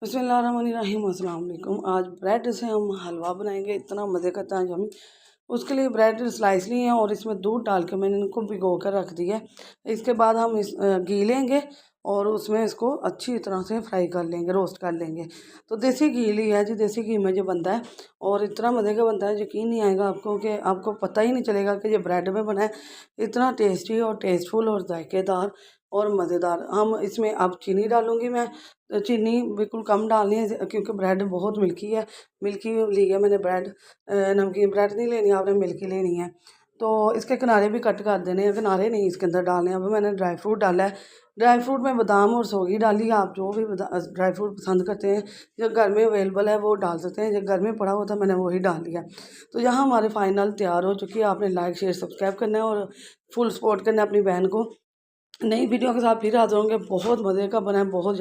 बिस्मिल्लाहिर्रहमानिर्रहीम अस्सलाम वालेकुम। आज ब्रेड से हम हलवा बनाएंगे, इतना मज़े का था यम्मी। उसके लिए ब्रेड स्लाइस लिए हैं और इसमें दूध डाल के मैंने इनको भिगो कर रख दिया है। इसके बाद हम घी लेंगे और उसमें इसको अच्छी तरह से फ्राई कर लेंगे, रोस्ट कर लेंगे। तो देसी घी लिया है जी, देसी घी में जो बनता है और इतना मज़े का बनता है, यकीन नहीं आएगा आपको कि आपको पता ही नहीं चलेगा कि ये ब्रेड में बना है। इतना टेस्टी और टेस्टफुल और जायकेदार और मज़ेदार। हम इसमें अब चीनी डालूँगी मैं, तो चीनी बिल्कुल कम डालनी है क्योंकि ब्रेड बहुत मिल्की है। मिल्की ली है मैंने ब्रेड, नमकीन ब्रेड नहीं लेनी, आपने मिल्की लेनी है। तो इसके किनारे भी कट कर देने हैं, किनारे नहीं इसके अंदर डालने हैं। अब मैंने ड्राई फ्रूट डाला है, ड्राई फ्रूट में बादाम और सौगी डाली है। आप जो भी ड्राई फ्रूट पसंद करते हैं, जो घर में अवेलेबल है वो डाल सकते हैं। जो घर में पड़ा हुआ था मैंने वही डाल दिया। तो यहाँ हमारे फाइनल तैयार हो चुकी है। आपने लाइक शेयर सब्सक्राइब करना है और फुल सपोर्ट करना है अपनी बहन को। नई वीडियो के साथ फिर हाजिर होंगे। बहुत मज़े का बना है, बहुत